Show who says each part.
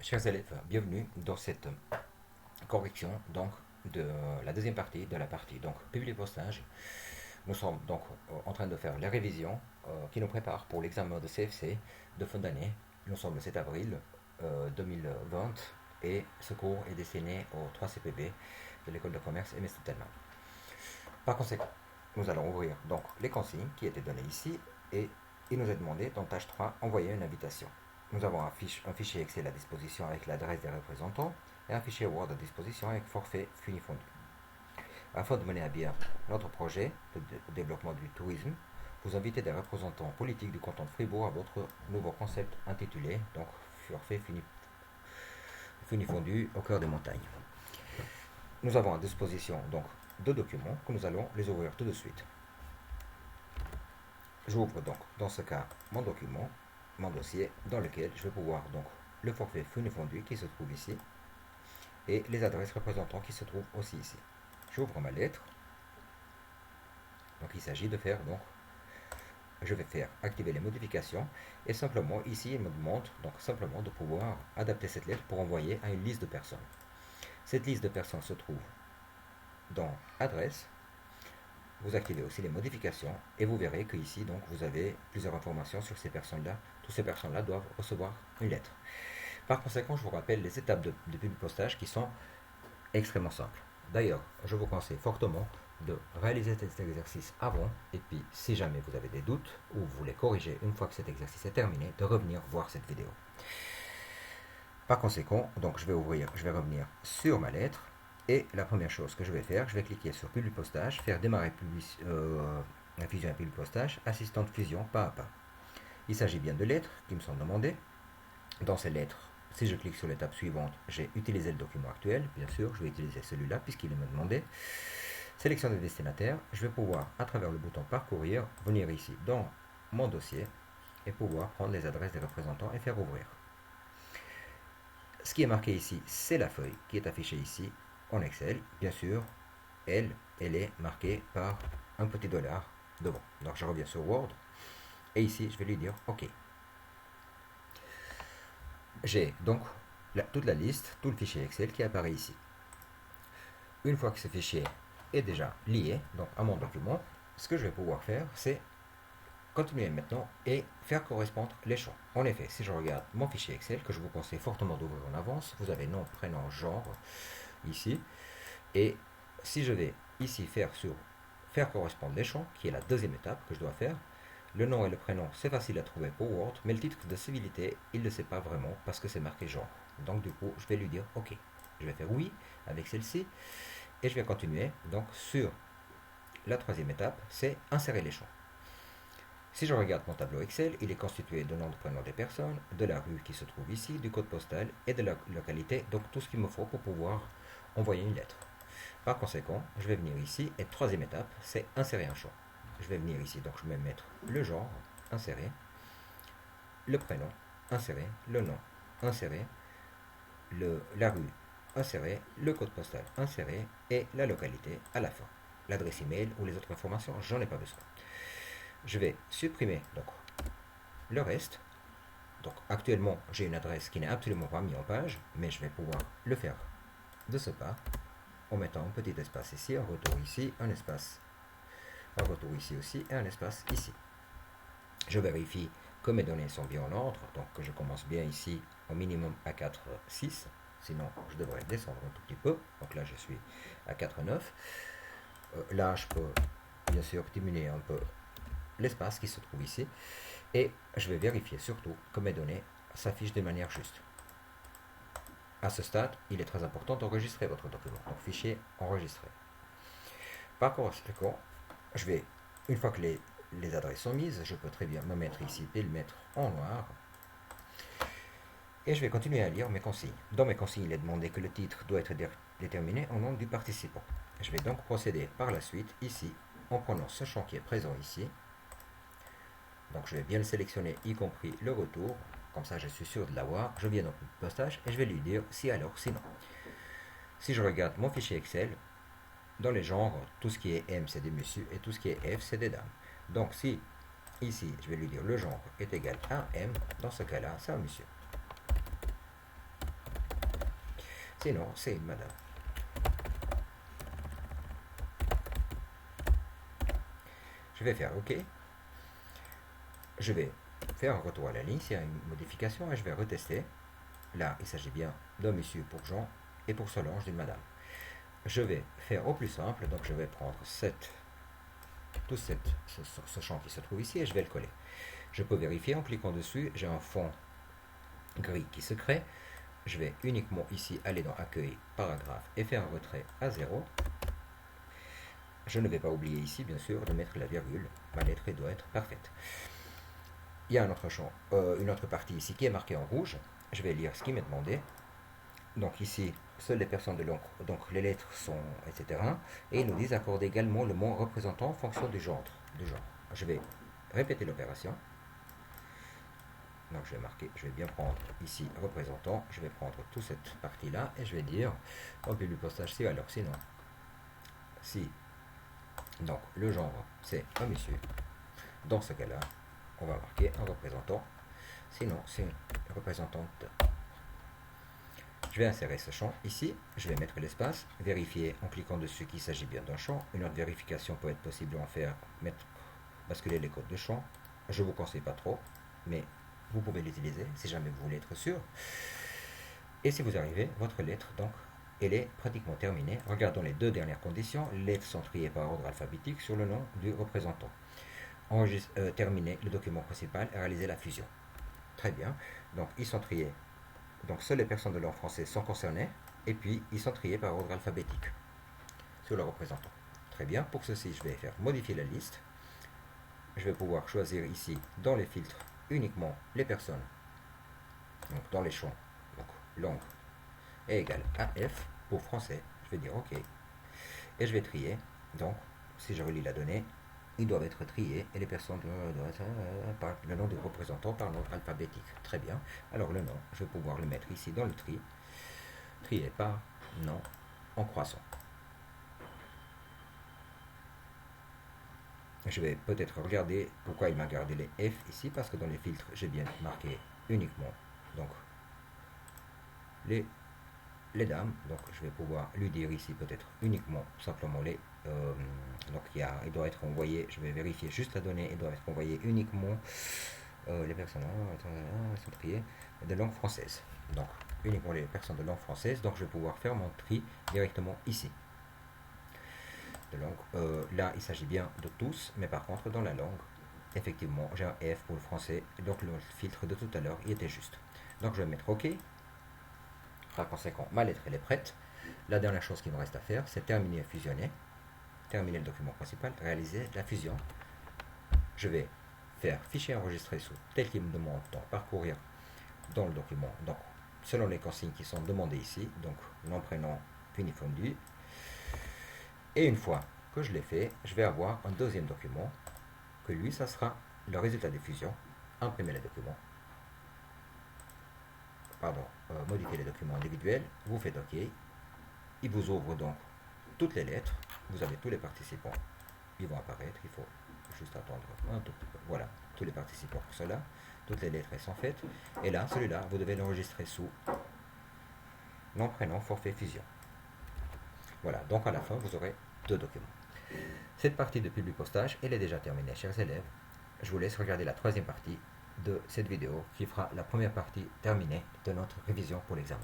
Speaker 1: Chers élèves, bienvenue dans cette correction donc de la deuxième partie de la partie donc public postage. Nous sommes donc en train de faire les révisions qui nous préparent pour l'examen de CFC de fin d'année. Nous sommes le 7 avril 2020 et ce cours est destiné aux 3 CPB de l'école de commerce MS Totalement. Par conséquent, nous allons ouvrir donc les consignes qui étaient données ici et il nous est demandé dans tâche 3 envoyer une invitation. Nous avons un fichier Excel à disposition avec l'adresse des représentants et un fichier Word à disposition avec forfait funifondu. Afin de mener à bien notre projet de développement du tourisme, vous invitez des représentants politiques du canton de Fribourg à votre nouveau concept intitulé donc forfait funifondu au cœur des montagnes. Nous avons à disposition donc deux documents que nous allons les ouvrir tout de suite. J'ouvre donc dans ce cas mon document, mon dossier dans lequel je vais pouvoir donc le forfait funifondu qui se trouve ici et les adresses représentants qui se trouvent aussi ici. J'ouvre ma lettre. Donc il s'agit de faire donc je vais faire activer les modifications et simplement ici il me demande donc simplement de pouvoir adapter cette lettre pour envoyer à une liste de personnes. Cette liste de personnes se trouve dans adresse. Vous activez aussi les modifications et vous verrez que ici donc vous avez plusieurs informations sur ces personnes-là. Toutes ces personnes-là doivent recevoir une lettre. Par conséquent, je vous rappelle les étapes de public postage qui sont extrêmement simples. D'ailleurs, je vous conseille fortement de réaliser cet exercice avant et puis si jamais vous avez des doutes ou vous voulez corriger une fois que cet exercice est terminé, de revenir voir cette vidéo. Par conséquent, donc je vais revenir sur ma lettre. Et la première chose que je vais faire, je vais cliquer sur Public Postage, faire démarrer la fusion et Public Postage, assistante fusion pas à pas. Il s'agit bien de lettres qui me sont demandées. Dans ces lettres, si je clique sur l'étape suivante, j'ai utilisé le document actuel. Bien sûr, je vais utiliser celui-là puisqu'il est me demandé. Sélection des destinataires, je vais pouvoir, à travers le bouton Parcourir, venir ici dans mon dossier et pouvoir prendre les adresses des représentants et faire ouvrir. Ce qui est marqué ici, c'est la feuille qui est affichée ici en Excel. Bien sûr, elle est marquée par un petit dollar devant. Donc je reviens sur Word et ici je vais lui dire OK. J'ai donc toute la liste, tout le fichier Excel qui apparaît ici. Une fois que ce fichier est déjà lié donc à mon document, ce que je vais pouvoir faire, c'est continuer maintenant et faire correspondre les champs. En effet, si je regarde mon fichier Excel, que je vous conseille fortement d'ouvrir en avance, vous avez nom, prénom, genre ici. Et si je vais ici faire correspondre les champs, qui est la deuxième étape que je dois faire, le nom et le prénom, c'est facile à trouver pour Word, mais le titre de civilité, il ne le sait pas vraiment parce que c'est marqué genre. Donc du coup, je vais lui dire OK. Je vais faire oui avec celle-ci et je vais continuer. Donc sur la troisième étape, c'est insérer les champs. Si je regarde mon tableau Excel, il est constitué de nom de prénom des personnes, de la rue qui se trouve ici, du code postal et de la localité, donc tout ce qu'il me faut pour pouvoir envoyer une lettre. Par conséquent, je vais venir ici et troisième étape, c'est insérer un champ. Je vais venir ici, donc je vais mettre le genre, insérer, le prénom, insérer, le nom, insérer, la rue, insérer, le code postal, insérer et la localité à la fin. L'adresse email ou les autres informations, j'en ai pas besoin. Je vais supprimer donc le reste. Donc actuellement, j'ai une adresse qui n'est absolument pas mise en page, mais je vais pouvoir le faire de ce pas en mettant un petit espace ici, un retour ici, un espace, un retour ici aussi et un espace ici. Je vérifie que mes données sont bien en ordre, donc que je commence bien ici au minimum à 4, 6, sinon je devrais descendre un tout petit peu. Donc là je suis à 4, 9. Là je peux bien sûr diminuer un peu l'espace qui se trouve ici et je vais vérifier surtout que mes données s'affichent de manière juste. À ce stade, il est très important d'enregistrer votre document. Donc fichier enregistré. Par conséquent, je vais, une fois que les adresses sont mises, je peux très bien me mettre ici et le mettre en noir. Et je vais continuer à lire mes consignes. Dans mes consignes, il est demandé que le titre doit être déterminé au nom du participant. Je vais donc procéder par la suite ici en prenant ce champ qui est présent ici. Donc je vais bien le sélectionner, y compris le retour. Comme ça, je suis sûr de l'avoir. Je viens dans le postage et je vais lui dire si alors, sinon. Si je regarde mon fichier Excel, dans les genres, tout ce qui est M, c'est des messieurs et tout ce qui est F, c'est des dames. Donc si ici, je vais lui dire le genre est égal à M, dans ce cas-là, c'est un monsieur. Sinon, c'est une madame. Je vais faire OK. Je vais faire un retour à la ligne s'il y a une modification et je vais retester. Là, il s'agit bien d'un monsieur pour Jean et pour Solange d'une madame. Je vais faire au plus simple, donc je vais prendre ce champ qui se trouve ici et je vais le coller. Je peux vérifier en cliquant dessus, j'ai un fond gris qui se crée. Je vais uniquement ici aller dans Accueil, Paragraphe et faire un retrait à 0. Je ne vais pas oublier ici, bien sûr, de mettre la virgule. Ma lettre doit être parfaite. Il y a un autre champ, une autre partie ici qui est marquée en rouge. Je vais lire ce qui m'est demandé. Donc ici, seules les personnes de l'encre, donc les lettres sont, etc. Et ils nous disent accorder également le mot représentant en fonction du genre. Je vais répéter l'opération. Donc je vais marquer, je vais bien prendre ici représentant. Je vais prendre toute cette partie-là et je vais dire en public postage si alors sinon. Si donc le genre c'est un monsieur, dans ce cas-là, on va marquer un représentant. Sinon, c'est une représentante. Je vais insérer ce champ ici, je vais mettre l'espace, vérifier en cliquant dessus qu'il s'agit bien d'un champ. Une autre vérification peut être possible en faire, basculer les codes de champ. Je ne vous conseille pas trop, mais vous pouvez l'utiliser si jamais vous voulez être sûr. Et si vous arrivez, votre lettre, donc, elle est pratiquement terminée. Regardons les deux dernières conditions. Les lettres sont triées par ordre alphabétique sur le nom du représentant. Terminer le document principal et réaliser la fusion. Très bien. Donc, ils sont triés. Donc, seules les personnes de langue française sont concernées. Et puis, ils sont triés par ordre alphabétique sur le représentant. Très bien. Pour ceci, je vais faire modifier la liste. Je vais pouvoir choisir ici, dans les filtres, uniquement les personnes. Donc, dans les champs, donc, langue est égal à F pour français. Je vais dire OK. Et je vais trier. Donc, si je relis la donnée, ils doivent être triés et les personnes par le nom du représentant par l'ordre alphabétique. Très bien. Alors le nom, je vais pouvoir le mettre ici dans le tri. Trié par nom en croissant. Je vais peut-être regarder pourquoi il m'a gardé les F ici, parce que dans les filtres, j'ai bien marqué uniquement donc les dames. Donc je vais pouvoir lui dire ici peut-être uniquement simplement les donc il doit être envoyé, je vais vérifier juste la donnée, il doit être envoyé uniquement les personnes sont triées de langue française. Donc uniquement les personnes de langue française. Donc je vais pouvoir faire mon tri directement ici. De langue, là il s'agit bien de tous, mais par contre dans la langue, effectivement j'ai un F pour le français, et donc le filtre de tout à l'heure il était juste. Donc je vais mettre OK. Par conséquent, ma lettre elle est prête. La dernière chose qu'il me reste à faire, c'est terminer et fusionner. Terminer le document principal, réaliser la fusion. Je vais faire fichier enregistré sous tel qu'il me demande, donc parcourir dans le document, donc selon les consignes qui sont demandées ici, donc nom, prénom, fini-fondu. Et une fois que je l'ai fait, je vais avoir un deuxième document, que lui, ça sera le résultat des fusions. Imprimer les documents. Pardon, modifier les documents individuels. Vous faites OK. Il vous ouvre donc toutes les lettres. Vous avez tous les participants. Ils vont apparaître. Il faut juste attendre un tout petit peu. Voilà, tous les participants pour cela. Toutes les lettres elles sont faites. Et là, celui-là, vous devez l'enregistrer sous nom, prénom, forfait, fusion. Voilà, donc à la fin, vous aurez deux documents. Cette partie de public postage, elle est déjà terminée, chers élèves. Je vous laisse regarder la troisième partie de cette vidéo qui fera la première partie terminée de notre révision pour l'examen.